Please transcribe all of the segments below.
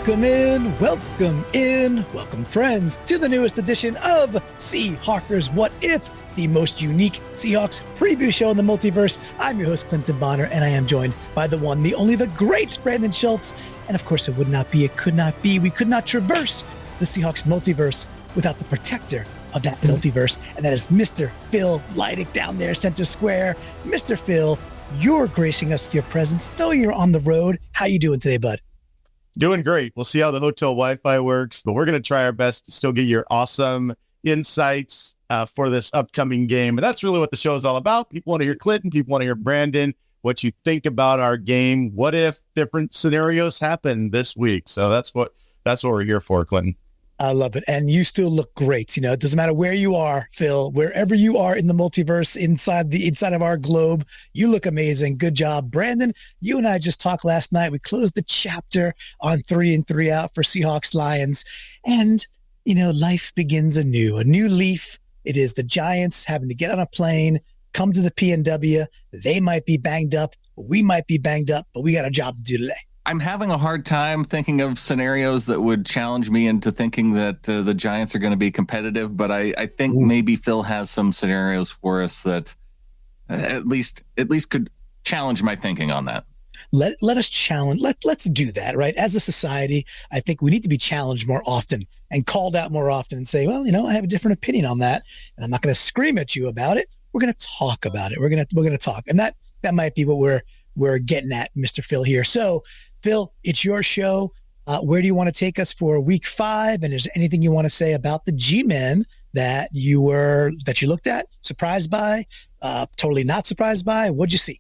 welcome friends to the newest edition of Seahawkers What If, the most unique Seahawks preview show in the multiverse. I'm your host, Clinton Bonner, and I am joined by the one, the only, the great Brandon Schultz. And of course, it would not be, it could not be, we could not traverse the Seahawks multiverse without the protector of that multiverse, and that is Mr. Phil Leidig down there, center square. Mr. Phil, you're gracing us with your presence, though you're on the road. How you doing today, bud? Doing great. We'll see how the hotel Wi-Fi works, but we're going to try our best to still get your awesome insights for this upcoming game. And that's really what the show is all about. People want to hear Clinton. People want to hear Brandon, what you think about our game. What if different scenarios happen this week? So that's what we're here for, Clinton. I love it. And you still look great. You know, it doesn't matter where you are, Phil, wherever you are in the multiverse, inside of our globe, you look amazing. Good job. Brandon, you and I just talked last night. We closed the chapter on 3 and 3 out for Seahawks Lions. And, you know, life begins anew, a new leaf. It is the Giants having to get on a plane, come to the PNW. They might be banged up. We might be banged up, but we got a job to do today. I'm having a hard time thinking of scenarios that would challenge me into thinking that the Giants are going to be competitive, but I think maybe Phil has some scenarios for us that at least could challenge my thinking on that. Let us challenge. Let's do that, right? As a society, I think we need to be challenged more often and called out more often and say, well, you know, I have a different opinion on that, and I'm not going to scream at you about it. We're going to talk about it. We're going to talk, and that might be what we're getting at, Mr. Phil here. So, Phil, it's your show. Where do you want to take us for week 5? And is there anything you want to say about the G-Men that you looked at, surprised by, totally not surprised by? What'd you see?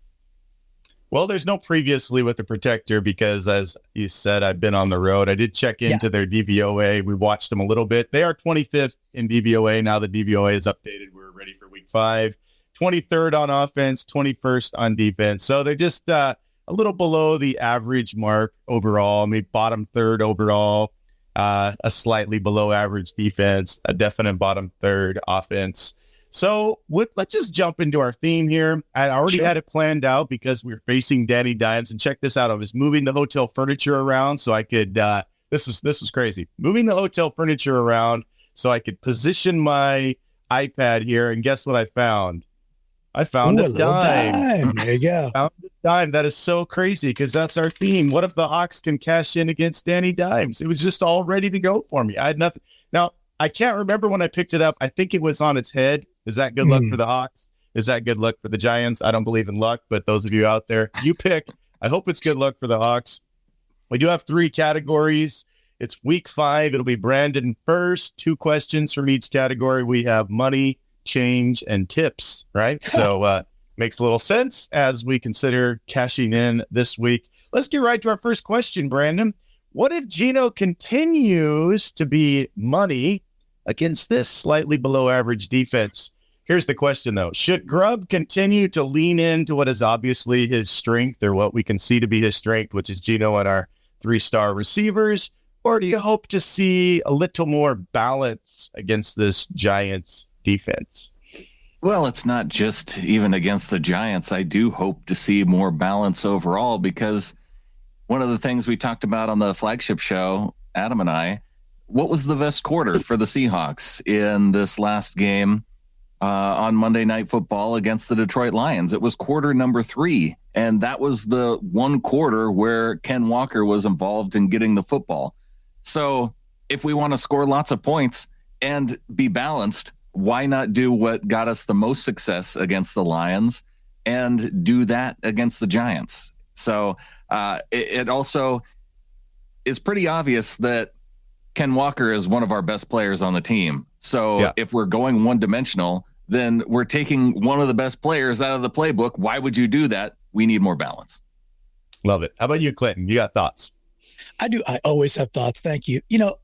Well, there's no previously with the Protector because, as you said, I've been on the road. I did check into their DVOA. We watched them a little bit. They are 25th in DVOA. Now the DVOA is updated. We're ready for week 5. 23rd on offense, 21st on defense. So they're just a little below the average mark overall, maybe bottom third overall, a slightly below average defense, a definite bottom third offense. So let's just jump into our theme here. I already had it planned out because we're facing Danny Dimes, and check this out. I was moving the hotel furniture around so I could, this was crazy. Moving the hotel furniture around so I could position my iPad here, and guess what I found? I found a dime. There you go. Found a dime. That is so crazy because that's our theme. What if the Hawks can cash in against Danny Dimes? It was just all ready to go for me. I had nothing. Now, I can't remember when I picked it up. I think it was on its head. Is that good luck for the Hawks? Is that good luck for the Giants? I don't believe in luck, but those of you out there, you pick. I hope it's good luck for the Hawks. We do have 3 categories. It's week 5. It'll be Brandon first. 2 questions from each category. We have money, change, and tips, right? So makes a little sense as we consider cashing in this week. Let's get right to our first question, Brandon. What if Geno continues to be money against this slightly below average defense? Here's the question, though. Should Grubb continue to lean into what is obviously his strength, or what we can see to be his strength, which is Geno and our 3-star receivers? Or do you hope to see a little more balance against this Giants defense? Well, it's not just even against the Giants. I do hope to see more balance overall, because one of the things we talked about on the flagship show, Adam and I, what was the best quarter for the Seahawks in this last game on Monday Night Football against the Detroit Lions? It was quarter number 3, and that was the one quarter where Ken Walker was involved in getting the football. So if we want to score lots of points and be balanced, why not do what got us the most success against the Lions and do that against the Giants? So it also is pretty obvious that Ken Walker is one of our best players on the team. So if we're going one-dimensional, then we're taking one of the best players out of the playbook. Why would you do that? We need more balance. Love it. How about you, Clinton? You got thoughts? I do. I always have thoughts. Thank you. You know,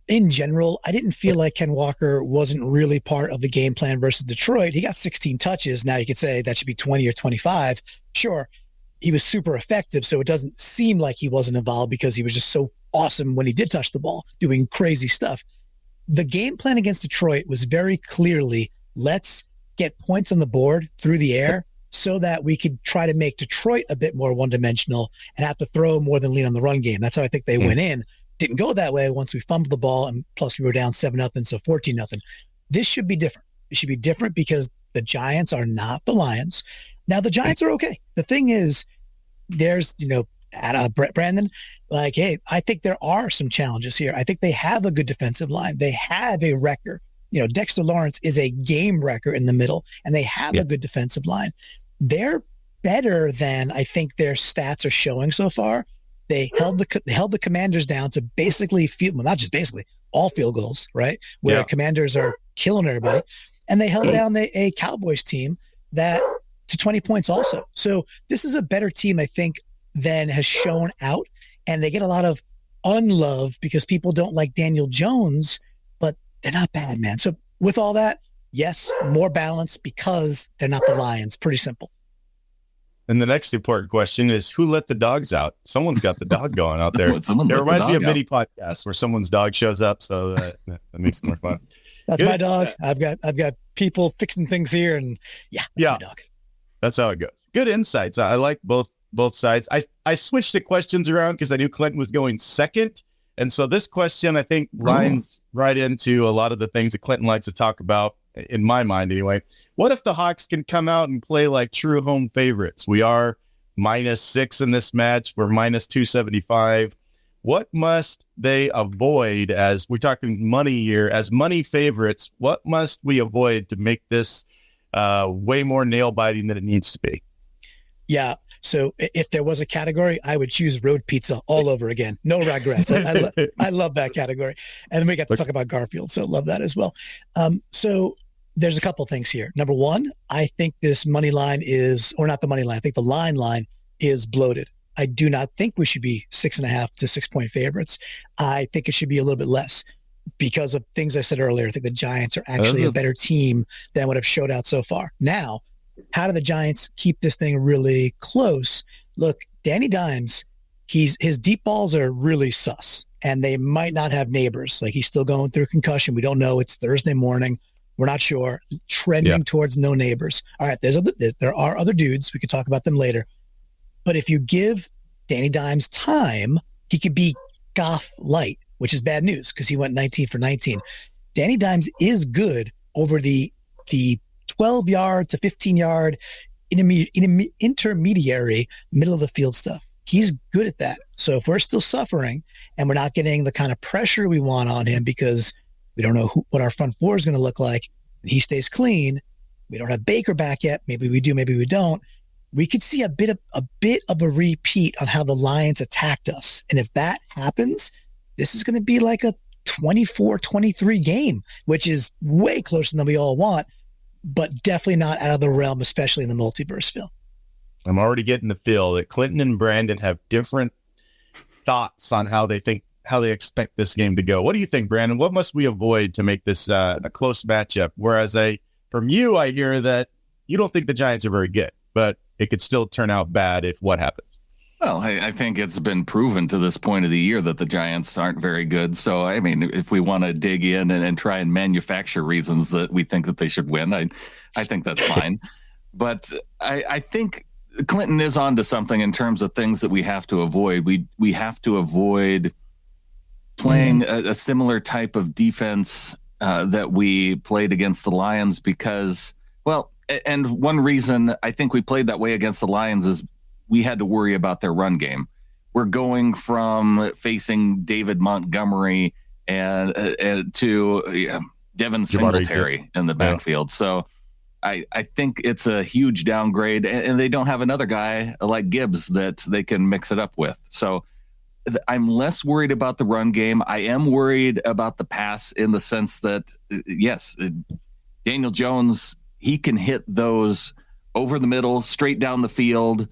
in general, I didn't feel like Ken Walker wasn't really part of the game plan versus Detroit. He got 16 touches. Now you could say that should be 20 or 25. Sure, he was super effective, so it doesn't seem like he wasn't involved because he was just so awesome when he did touch the ball, doing crazy stuff. The game plan against Detroit was very clearly, let's get points on the board through the air so that we could try to make Detroit a bit more one-dimensional and have to throw more than lean on the run game. That's how I think they went in. Didn't go that way once we fumbled the ball, and plus we were down 7-0, so 14-0. This should be different. It should be different because the Giants are not the Lions. Now, the Giants are okay. The thing is, there's, Brandon, like, hey, I think there are some challenges here. I think they have a good defensive line. They have a wrecker. Dexter Lawrence is a game wrecker in the middle, and they have a good defensive line. They're better than I think their stats are showing so far. They held the Commanders down to basically not just basically, all field goals, right? Where Commanders are killing everybody. And they held down a Cowboys team that to 20 points also. So this is a better team, I think, than has shown out. And they get a lot of unlove because people don't like Daniel Jones, but they're not bad, man. So with all that, yes, more balance because they're not the Lions. Pretty simple. And the next important question is, who let the dogs out? Someone's got the dog going out there. It reminds me of mini podcasts where someone's dog shows up, so that makes it more fun. That's my dog. I've got people fixing things here, and my dog. That's how it goes. Good insights. I like both sides. I switched the questions around because I knew Clinton was going second, and so this question I think lines right into a lot of the things that Clinton likes to talk about, in my mind anyway. What if the Hawks can come out and play like true home favorites? We are -6 in this match. We're -275. What must they avoid, as we're talking money here, as money favorites? What must we avoid to make this way more nail-biting than it needs to be? Yeah. So if there was a category, I would choose road pizza all over again. No regrets. I love that category. And then we got to talk about Garfield, so love that as well. So there's a couple things here. Number one, I think this money line or not the money line, I think the line is bloated. I do not think we should be 6.5 to 6 point favorites. I think it should be a little bit less because of things I said earlier. I think the Giants are actually a better team than what have showed out so far. Now, how do the Giants keep this thing really close? Look, Danny Dimes, his deep balls are really sus, and they might not have Nabers. Like, he's still going through concussion. We don't know. It's Thursday morning. We're not sure. Trending towards no Nabers. All right, there are other dudes. We could talk about them later. But if you give Danny Dimes time, he could be Goff light, which is bad news because he went 19 for 19. Danny Dimes is good over the 12-yard to 15-yard intermediary middle of the field stuff. He's good at that. So if we're still suffering and we're not getting the kind of pressure we want on him because we don't know what our front four is going to look like, and he stays clean, we don't have Baker back yet. Maybe we do, maybe we don't. We could see a bit of a repeat on how the Lions attacked us. And if that happens, this is going to be like a 24-23 game, which is way closer than we all want, but definitely not out of the realm, especially in the multiverse, Phil. I'm already getting the feel that Clinton and Brandon have different thoughts on how they expect this game to go. What do you think, Brandon? What must we avoid to make this a close matchup? Whereas from you, I hear that you don't think the Giants are very good, but it could still turn out bad if what happens. Well, I think it's been proven to this point of the year that the Giants aren't very good. So, I mean, if we want to dig in and try and manufacture reasons that we think that they should win, I think that's fine. But I think Clinton is onto something in terms of things that we have to avoid. We have to avoid playing a similar type of defense that we played against the Lions because, well, and one reason I think we played that way against the Lions is we had to worry about their run game. We're going from facing David Montgomery and to Devin Singletary in the backfield. So I think it's a huge downgrade, and they don't have another guy like Gibbs that they can mix it up with. So I'm less worried about the run game. I am worried about the pass in the sense that, yes, Daniel Jones, he can hit those over the middle, straight down the field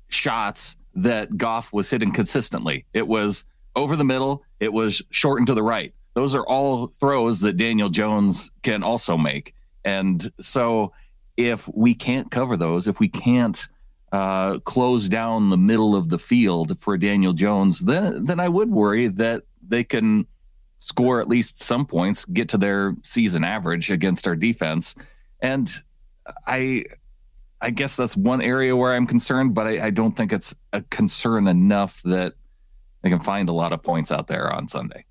shots that Goff was hitting consistently. It was over the middle. It was short and to the right. Those are all throws that Daniel Jones can also make. And so if we can't cover those, if we can't close down the middle of the field for Daniel Jones, then I would worry that they can score at least some points, get to their season average against our defense. And I I guess that's one area where I'm concerned, but I don't think it's a concern enough that they can find a lot of points out there on Sunday.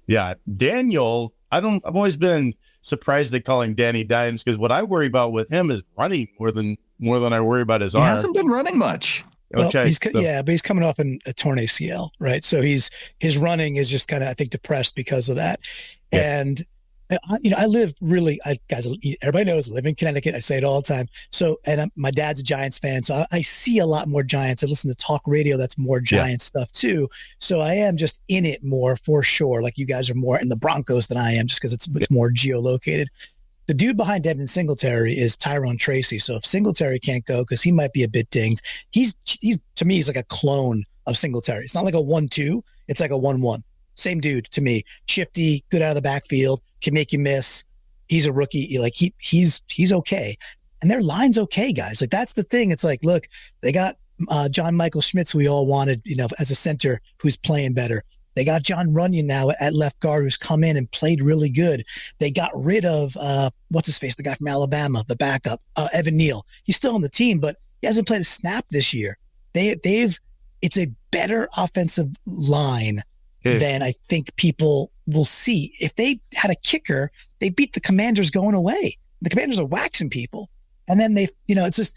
Yeah, Daniel, I've always been surprised they call him Danny Dimes, because what I worry about with him is running more than I worry about his arm. He hasn't been running much. Well, Okay, but he's coming off a torn ACL, right? So his running is just kind of, I think, depressed because of that. Yeah. And I live guys, everybody knows I live in Connecticut. I say it all the time. So, and my dad's a Giants fan, so I see a lot more Giants. I listen to talk radio that's more Giants stuff too. So I am just in it more for sure. Like you guys are more in the Broncos than I am, just because it's more geolocated. The dude behind Nabers and Singletary is Tyrone Tracy. So if Singletary can't go because he might be a bit dinged, he's to me, he's like a clone of Singletary. It's not like a 1-2. It's like a 1-1. Same dude to me. Shifty, good out of the backfield, can make you miss. He's a rookie. Like he's okay. And their line's okay, guys. Like that's the thing. It's like, look, they got John Michael Schmitz, we all wanted, as a center who's playing better. They got John Runyon now at left guard, who's come in and played really good. They got rid of, what's his face, the guy from Alabama, the backup, Evan Neal. He's still on the team, but he hasn't played a snap this year. It's a better offensive line than I think people will see. If they had a kicker, they beat the Commanders going away. The Commanders are waxing people. And then it's just,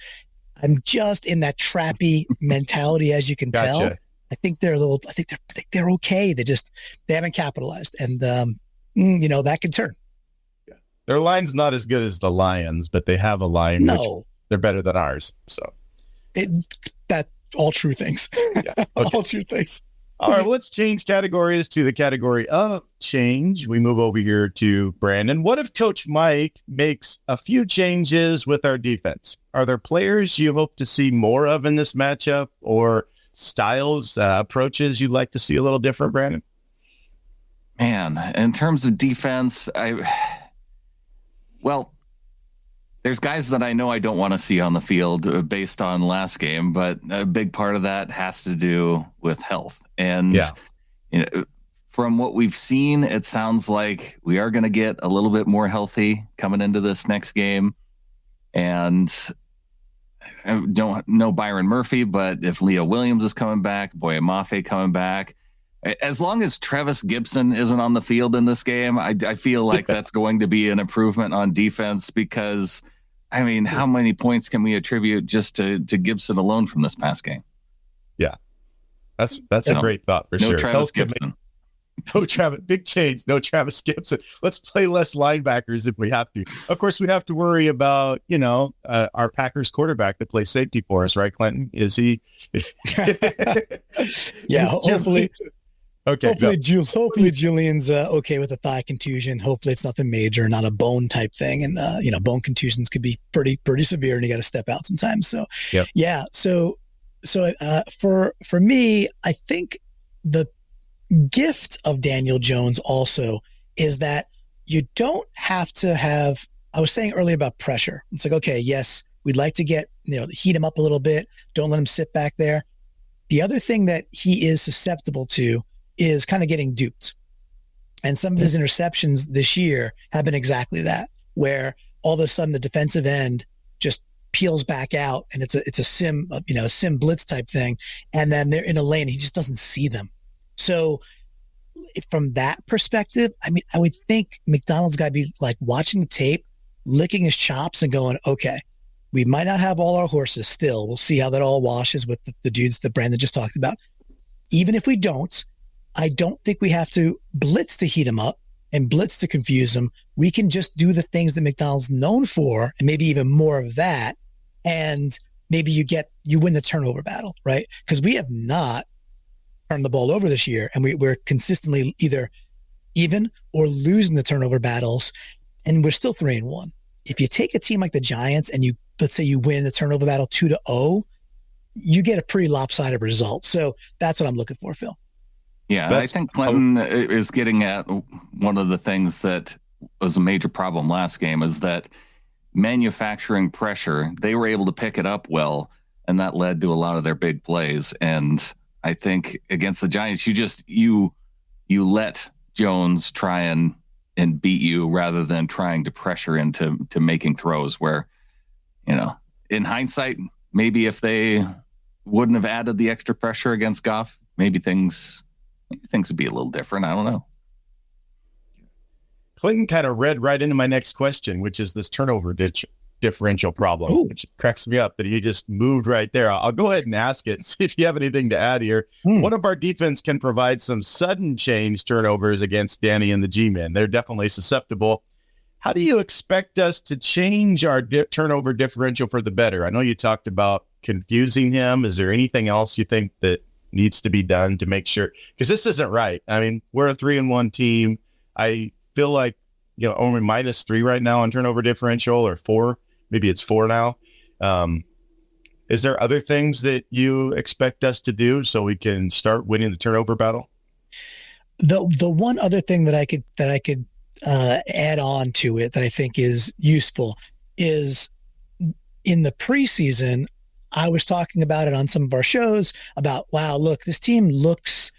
I'm just in that trappy mentality, as you can tell. I think they're they're okay. They haven't capitalized, and that can turn. Yeah, their line's not as good as the Lions, but they have a line. No, they're better than ours. So that all true things. Yeah, okay. All true things. All right, well, let's change categories to the category of change. We move over here to Brandon. What if Coach Mike makes a few changes with our defense? Are there players you hope to see more of in this matchup, or styles, approaches you'd like to see a little different, Brandon? Man, in terms of defense, there's guys that I know I don't want to see on the field based on last game, but a big part of that has to do with health. And from what we've seen, it sounds like we are going to get a little bit more healthy coming into this next game. And I don't know Byron Murphy, but if Leo Williams is coming back, Boye Mafe coming back, as long as Travis Gibson isn't on the field in this game, I feel like that's going to be an improvement on defense, because, I mean, how many points can we attribute just to Gibson alone from this past game? Yeah, that's a great thought for sure. Travis Gibson. No Travis, big change. No Travis Gibson. Let's play less linebackers if we have to. Of course, we have to worry about, our Packers quarterback that plays safety for us, right, Clinton? Is he? Yeah, hopefully. Okay. Hopefully Julian's okay with a thigh contusion. Hopefully it's nothing major, not a bone type thing. And bone contusions could be pretty severe, and you got to step out sometimes. So yeah. So for me, I think the gift of Daniel Jones also is that you don't have to have, I was saying earlier about pressure. It's like, okay, yes, we'd like to heat him up a little bit. Don't let him sit back there. The other thing that he is susceptible to is kind of getting duped. And some of his interceptions this year have been exactly that, where all of a sudden the defensive end just peels back out, and it's a sim blitz type thing. And then they're in a lane. He just doesn't see them. So from that perspective, I mean, I would think Macdonald's got to be like watching the tape, licking his chops and going, okay, we might not have all our horses still. We'll see how that all washes with the dudes that Brandon just talked about. Even if we don't, I don't think we have to blitz to heat him up and blitz to confuse him. We can just do the things that Macdonald's known for, and maybe even more of that. And maybe you win the turnover battle, right? Because we have not turn the ball over this year, and we're consistently either even or losing the turnover battles, and we're still 3-1. If you take a team like the Giants and let's say you win the turnover battle 2-0, you get a pretty lopsided result. So that's what I'm looking for, Phil. Yeah, I think Clinton is getting at one of the things that was a major problem last game, is that manufacturing pressure, they were able to pick it up well, and that led to a lot of their big plays. And I think against the Giants, you let Jones try and beat you rather than trying to pressure into making throws where, in hindsight, maybe if they wouldn't have added the extra pressure against Goff, maybe things would be a little different. I don't know. Clinton kind of read right into my next question, which is this turnover differential problem, which cracks me up that he just moved right there. I'll go ahead and ask it and see if you have anything to add here. One of our defense can provide some sudden change turnovers against Danny and the G-men. They're definitely susceptible. How do you expect us to change our turnover differential for the better? I know you talked about confusing him. Is there anything else you think that needs to be done to make sure? Because this isn't right. I mean, we're a 3-1 team. I feel like, only -3 right now on turnover differential, or 4. Maybe it's 4 now. Is there other things that you expect us to do so we can start winning the turnover battle? The one other thing that I could add on to it that I think is useful is, in the preseason, I was talking about it on some of our shows about, wow, look, this team looks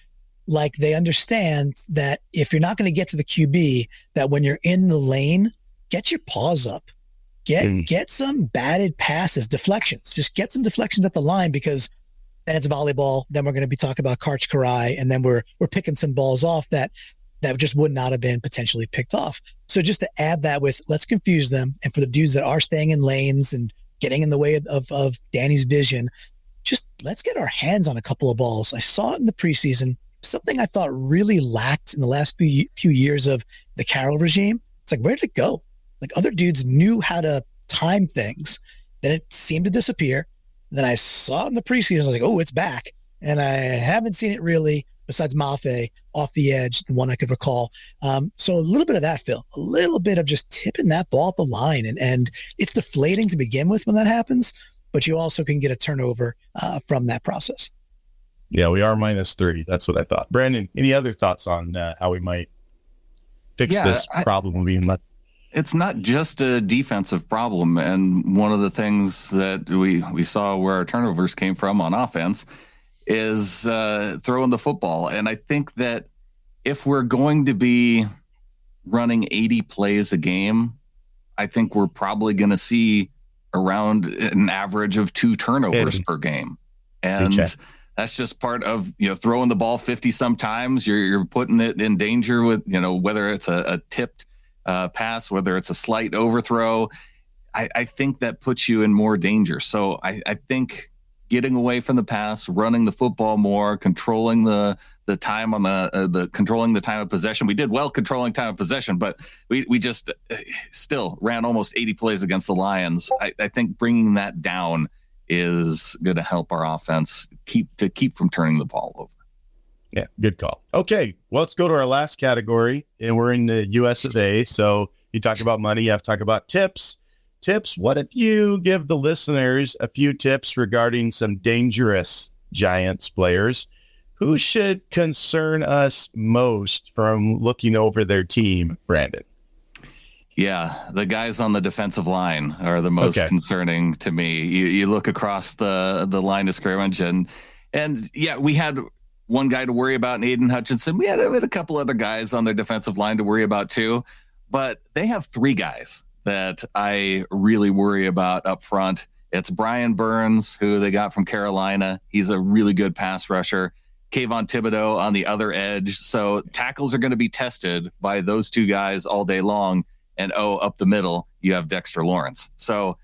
like they understand that if you're not going to get to the QB, that when you're in the lane, get your paws up. Get some batted passes, deflections. Just get some deflections at the line, because then it's volleyball. Then we're going to be talking about Karch Karai, and then we're picking some balls off that just would not have been potentially picked off. So just to add that with, let's confuse them. And for the dudes that are staying in lanes and getting in the way of Danny's vision, just let's get our hands on a couple of balls. I saw it in the preseason, something I thought really lacked in the last few years of the Carroll regime. It's like, where did it go? Like, other dudes knew how to time things. Then it seemed to disappear. Then I saw it in the preseason. I was like, oh, it's back. And I haven't seen it really, besides Mafe off the edge, the one I could recall. So a little bit of that, Phil, a little bit of just tipping that ball up the line. And it's deflating to begin with when that happens, but you also can get a turnover from that process. Yeah, we are -3. That's what I thought. Brandon, any other thoughts on how we might fix this problem being left? It's not just a defensive problem. And one of the things that we saw where our turnovers came from on offense is throwing the football. And I think that if we're going to be running 80 plays a game, I think we're probably going to see around an average of 2 turnovers per game. And that's just part of, throwing the ball 50 sometimes. You're putting it in danger with, whether it's a tipped pass, whether it's a slight overthrow. I think that puts you in more danger. So I think getting away from the pass, running the football more, controlling the time on controlling the time of possession. We did well controlling time of possession, but we just still ran almost 80 plays against the Lions. I think bringing that down is going to help our offense keep from turning the ball over. Yeah, good call. Okay, well, let's go to our last category, and we're in the US of A. So you talk about money, you have to talk about tips. What if you give the listeners a few tips regarding some dangerous Giants players? Who should concern us most from looking over their team, Brandon? Yeah, the guys on the defensive line are the most concerning to me. You look across the line of scrimmage, and yeah, we had one guy to worry about in Aiden Hutchinson. We had a couple other guys on their defensive line to worry about too, but they have 3 guys that I really worry about up front. It's Brian Burns, who they got from Carolina. He's a really good pass rusher. Kayvon Thibodeau on the other edge. So tackles are going to be tested by those 2 guys all day long. And up the middle, you have Dexter Lawrence. So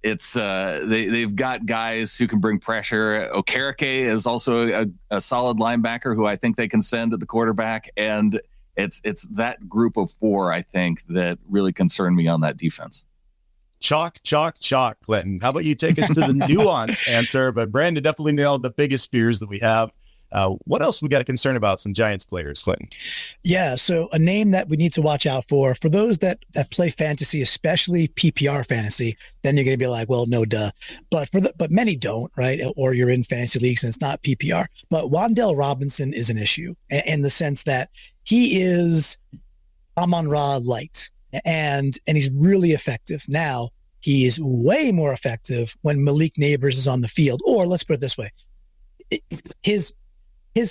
it's they've got guys who can bring pressure. Okereke is also a solid linebacker who I think they can send at the quarterback. And it's that group of 4, I think, that really concern me on that defense. Chalk, Clinton. How about you take us to the nuance answer? But Brandon definitely nailed the biggest fears that we have. What else we got to concern about some Giants players, Clinton? Yeah, so a name that we need to watch out for those that play fantasy, especially PPR fantasy, then you're going to be like, well, no, duh. But many don't, right? Or you're in fantasy leagues and it's not PPR. But Wan'Dale Robinson is an issue in the sense that he is Amon-Ra light, and he's really effective. Now, he is way more effective when Malik Nabers is on the field. Or let's put it this way. His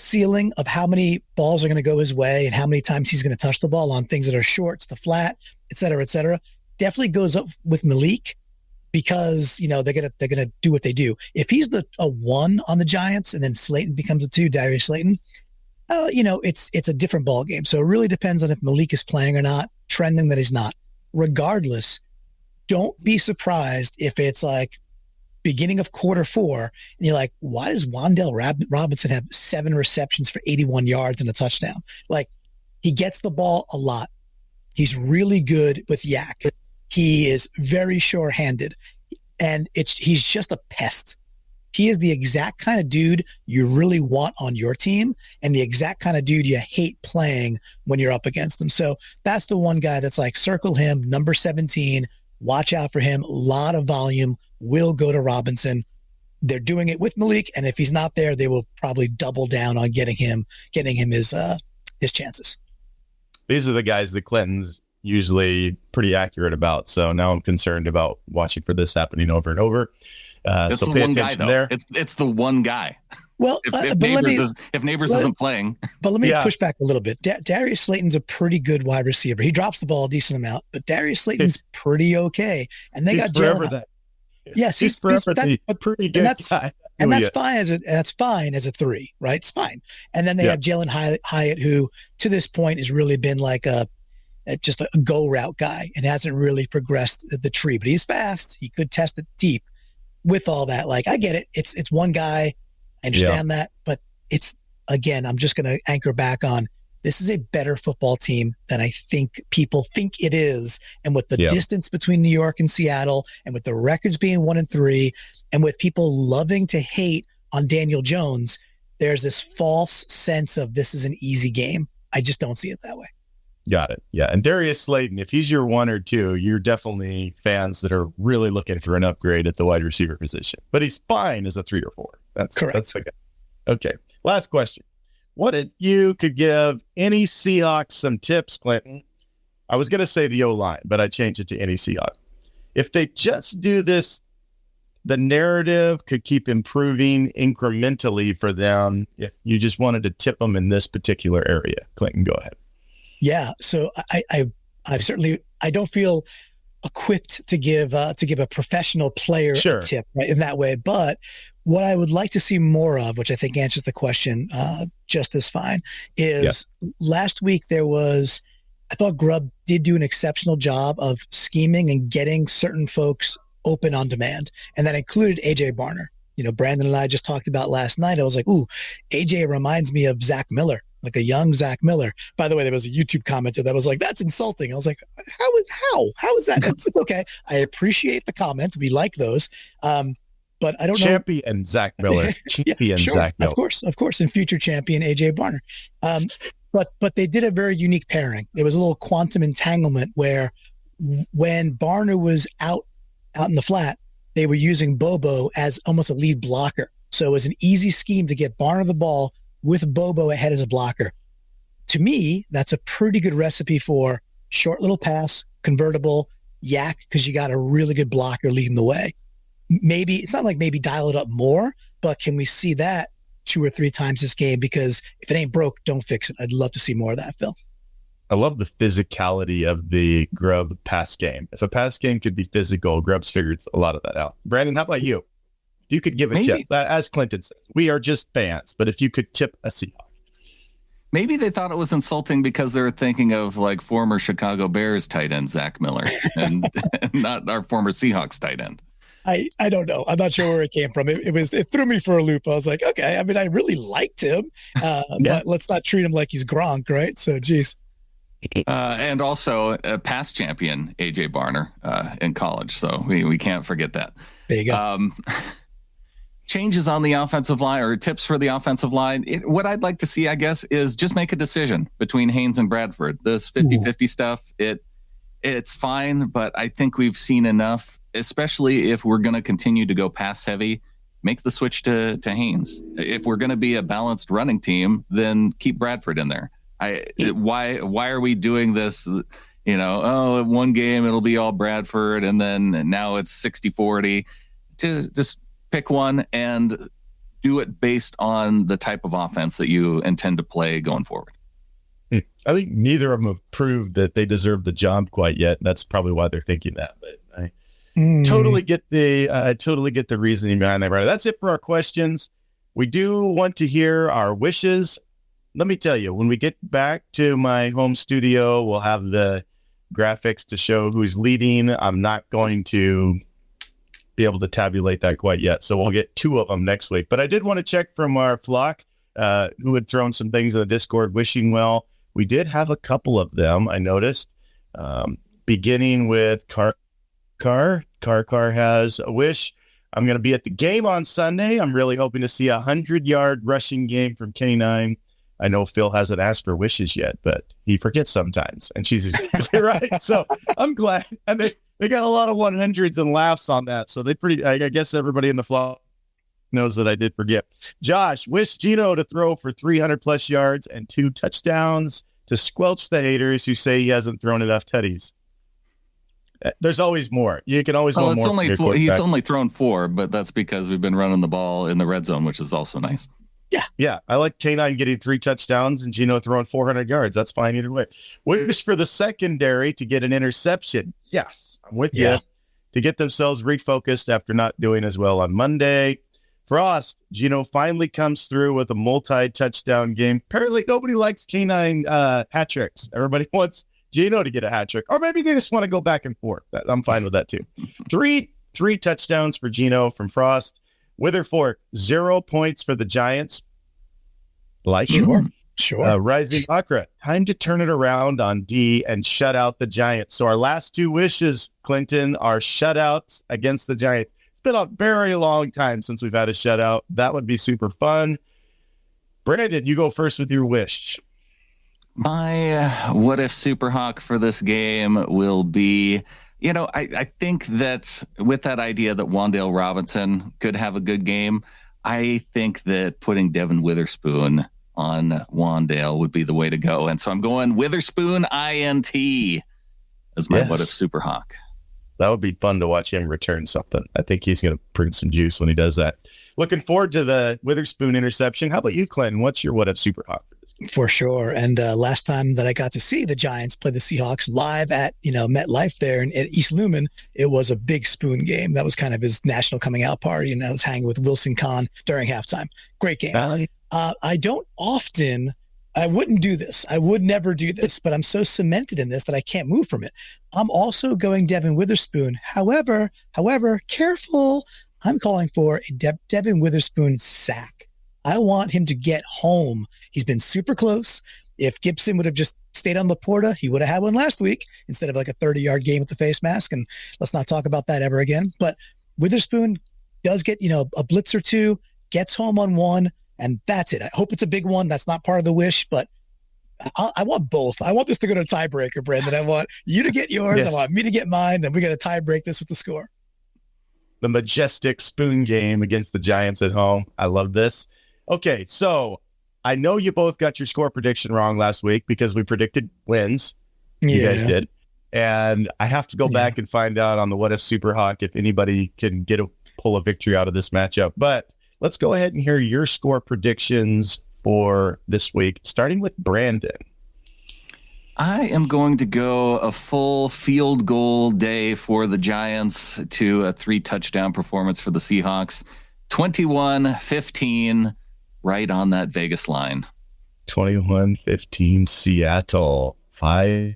ceiling of how many balls are going to go his way and how many times he's going to touch the ball on things that are short, to the flat, et cetera, definitely goes up with Malik. because they're gonna do what they do. If he's a 1 on the Giants and then Slayton becomes a 2, Darius Slayton, it's a different ball game. So it really depends on if Malik is playing or not. Trending that he's not. Regardless, don't be surprised if it's like beginning of quarter 4 and you're like, why does Wan'Dale Robinson have 7 receptions for 81 yards and a touchdown? Like, he gets the ball a lot. He's really good with yak. He is very sure-handed, and he's just a pest. He is the exact kind of dude you really want on your team and the exact kind of dude you hate playing when you're up against him. So that's the one guy that's like, circle him, number 17, watch out for him. A lot of volume will go to Robinson. They're doing it with Malik, and if he's not there, they will probably double down on getting him his chances. These are the guys that Clinton's usually pretty accurate about. So now I'm concerned about watching for this happening over and over. It's so the pay one attention guy, there. It's the one guy. Well, if Nabers isn't playing. But let me push back a little bit. Darius Slayton's a pretty good wide receiver. He drops the ball a decent amount, but Darius Slayton's pretty okay. And they got Jalen. Yes, he's forever the pretty good guy. And that's fine as a 3, right? It's fine. And then they have Jalen Hyatt, who to this point has really been like just a go route guy and hasn't really progressed the tree. But he's fast. He could test it deep. With all that, like, I get it. It's one guy. I understand that. But it's, again, I'm just going to anchor back on, this is a better football team than I think people think it is. And with the distance between New York and Seattle, and with the records being 1-3, and with people loving to hate on Daniel Jones, there's this false sense of this is an easy game. I just don't see it that way. Got it. Yeah. And Darius Slayton, if he's your 1 or 2, you're definitely fans that are really looking for an upgrade at the wide receiver position. But he's fine as a 3 or 4. That's correct. That's okay. Okay. Last question. What if you could give any Seahawks some tips, Clinton? I was going to say the O-line, but I changed it to any Seahawks. If they just do this, the narrative could keep improving incrementally for them. If you just wanted to tip them in this particular area, Clinton, go ahead. Yeah. So I've certainly, I don't feel equipped to give a professional player a tip, right, in that way. But what I would like to see more of, which I think answers the question just as fine, is last week I thought Grubb did do an exceptional job of scheming and getting certain folks open on demand. And that included AJ Barner. Brandon and I just talked about last night. I was like, ooh, AJ reminds me of Zach Miller. Like a young Zach Miller. By the way, there was a YouTube commenter that was like, that's insulting. I was like, how is that? It's like, okay, I appreciate the comment. We like those. But I don't know. Champion Zach Miller. Zach Miller. Of course. And future champion AJ Barner. But they did a very unique pairing. There was a little quantum entanglement where when Barner was out in the flat, they were using Bobo as almost a lead blocker. So it was an easy scheme to get Barner the ball with Bobo ahead as a blocker. To me, that's a pretty good recipe for short little pass, convertible, yak, because you got a really good blocker leading the way. Maybe, it's not like maybe dial it up more, but can we see that 2 or 3 times this game? Because if it ain't broke, don't fix it. I'd love to see more of that, Phil. I love the physicality of the Grubb pass game. If a pass game could be physical, Grubb's figured a lot of that out. Brandon, how about you? If you could give a tip, as Clinton says, we are just fans, but if you could tip a Seahawk. Maybe they thought it was insulting because they were thinking of like former Chicago Bears tight end Zach Miller and not our former Seahawks tight end. I don't know. I'm not sure where it came from. It threw me for a loop. I was like, okay, I mean, I really liked him, but let's not treat him like he's Gronk, right? So, geez. And also a past champion, AJ Barner, in college. So we can't forget that. There you go. Changes on the offensive line or tips for the offensive line. What I'd like to see, I guess, is just make a decision between Haynes and Bradford. This 50-50 stuff, it's fine, but I think we've seen enough, especially if we're going to continue to go pass heavy, make the switch to Haynes. If we're going to be a balanced running team, then keep Bradford in there. Why are we doing this? One game it'll be all Bradford, and then now it's 60-40. Just pick one and do it based on the type of offense that you intend to play going forward. I think neither of them have proved that they deserve the job quite yet. That's probably why they're thinking that. But totally get the reasoning behind that. Right. That's it for our questions. We do want to hear our wishes. Let me tell you, when we get back to my home studio, we'll have the graphics to show who's leading. I'm not going to be able to tabulate that quite yet, so we'll get 2 of them next week. But I did want to check from our flock who had thrown some things in the Discord wishing well. We did have a couple of them, I noticed, beginning with Car has a wish. I'm going to be at the game on Sunday. I'm really hoping to see 100-yard rushing game from K9. I know Phil hasn't asked for wishes yet, but he forgets sometimes, and she's exactly right. So I'm glad. And they got a lot of 100s and laughs on that. So I guess everybody in the flock knows that I did forget. Josh, wish Geno to throw for 300+ yards and 2 touchdowns to squelch the haters who say he hasn't thrown enough tutties. There's always more. You can always want more. Only 4. He's only thrown 4, but that's because we've been running the ball in the red zone, which is also nice. Yeah. I like K9 getting 3 touchdowns and Geno throwing 400 yards. That's fine either way. Wish for the secondary to get an interception. Yes, I'm with you. To get themselves refocused after not doing as well on Monday. Frost, Geno finally comes through with a multi-touchdown game. Apparently nobody likes K9 hat tricks. Everybody wants Geno to get a hat trick, or maybe they just want to go back and forth. I'm fine with that too. Three touchdowns for Geno from Frost. Witherfork, 0 points for the Giants. Sure. Rising Akra, time to turn it around on D and shut out the Giants. So our last 2 wishes, Clinton, are shutouts against the Giants. It's been a very long time since we've had a shutout. That would be super fun. Brandon, you go first with your wish. My what if Superhawk for this game will be, I think that with that idea that Wan'Dale Robinson could have a good game, I think that putting Devin Witherspoon on Wan'Dale would be the way to go. And so I'm going Witherspoon INT as my what if Superhawk. That would be fun to watch him return something. I think he's going to bring some juice when he does that. Looking forward to the Witherspoon interception. How about you, Clinton? What's your what if Superhawk for this game? For sure. And last time that I got to see the Giants play the Seahawks live at, MetLife there at East Lumen, it was a big Spoon game. That was kind of his national coming out party. And I was hanging with Wilson Kahn during halftime. Great game. I wouldn't do this. I would never do this, but I'm so cemented in this that I can't move from it. I'm also going Devin Witherspoon. However, careful. I'm calling for a Devin Witherspoon sack. I want him to get home. He's been super close. If Gibson would have just stayed on Laporta, he would have had one last week instead of like a 30-yard game with the face mask. And let's not talk about that ever again. But Witherspoon does get, a blitz or 2, gets home on 1, and that's it. I hope it's a big one. That's not part of the wish, but I want both. I want this to go to a tiebreaker, Brandon. I want you to get yours. Yes. I want me to get mine. Then we're going to tie break this with the score. The majestic Spoon game against the Giants at home. I love this. Okay, so I know you both got your score prediction wrong last week because we predicted wins. You guys did. And I have to go back and find out on the What If Superhawk if anybody can pull a victory out of this matchup. But let's go ahead and hear your score predictions for this week, starting with Brandon. I am going to go a full field goal day for the Giants to a 3-touchdown performance for the Seahawks. 21-15, right on that Vegas line. 21-15 Seattle. 5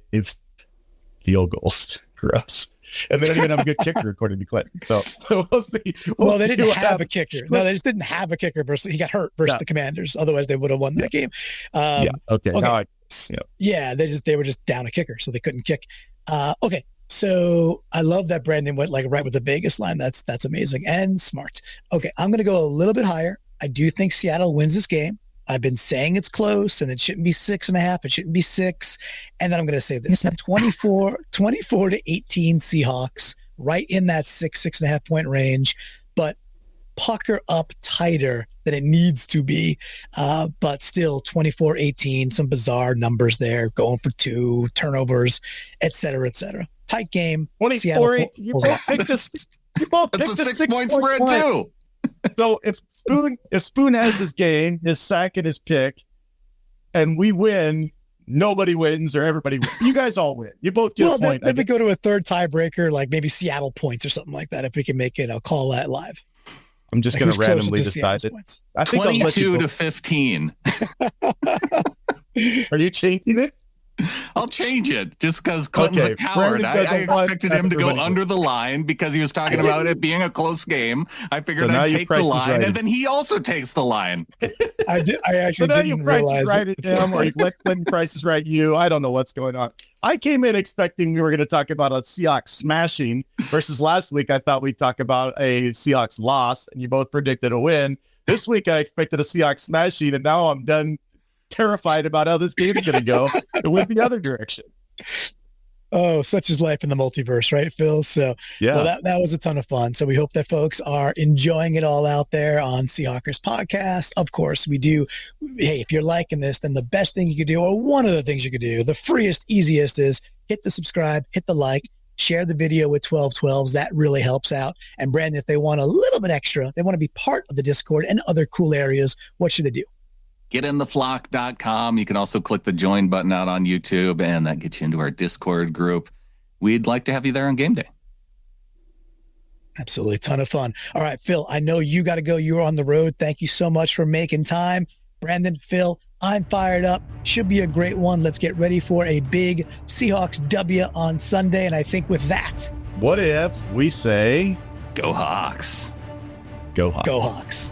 field goals. Gross. And they don't even have a good kicker, according to Clinton. So we'll see. Well, they didn't have a kicker. No, they just didn't have a kicker versus he got hurt versus the Commanders. Otherwise, they would have won that game. Okay. They were just down a kicker, so they couldn't kick. Okay. So I love that Brandon went like right with the Vegas line. That's amazing and smart. Okay. I'm going to go a little bit higher. I do think Seattle wins this game. I've been saying it's close and it shouldn't be 6.5. It shouldn't be 6. And then I'm going to say this 24-18 Seahawks, right in that 6.5 point range, but pucker up tighter than it needs to be. But still 24-18, some bizarre numbers there, going for 2 turnovers, et cetera, et cetera. Tight game. 24-18. You both picked it's a 6-point spread too. So if Spoon has his game, his sack and his pick, and we win, nobody wins or everybody wins. You guys all win. You both get a point. Then we go to a third tiebreaker, like maybe Seattle points or something like that. If we can make it, I'll call that live. I'm just going to randomly decide it. I think 22 to 15. Are you changing it? I'll change it just because Clinton's a coward. I expected him to go under the line because he was talking about it being a close game. I figured I'd take the line, and then he also takes the line. I actually didn't realize right it. Him, or you let Clinton Price is right you. I don't know what's going on. I came in expecting we were going to talk about a Seahawks smashing versus last week. I thought we'd talk about a Seahawks loss, and you both predicted a win. This week I expected a Seahawks smashing, and now I'm done. Terrified about how this game's going to go. It went the other direction. Oh, such is life in the multiverse, right, Phil? So, yeah, well, that was a ton of fun. So we hope that folks are enjoying it all out there on Seahawkers podcast. Of course, we do. Hey, if you're liking this, then the best thing you could do, or one of the things you could do, the freest, easiest is hit the subscribe, hit the like, share the video with 1212s. That really helps out. And Brandon, if they want a little bit extra, they want to be part of the Discord and other cool areas, what should they do? Getintheflock.com. You can also click the join button out on YouTube, and that gets you into our Discord group. We'd like to have you there on game day. Absolutely. Ton of fun. All right, Phil, I know you got to go. You're on the road. Thank you so much for making time. Brandon, Phil, I'm fired up. Should be a great one. Let's get ready for a big Seahawks W on Sunday. And I think with that, what if we say, Go Hawks. Go Hawks. Go Hawks.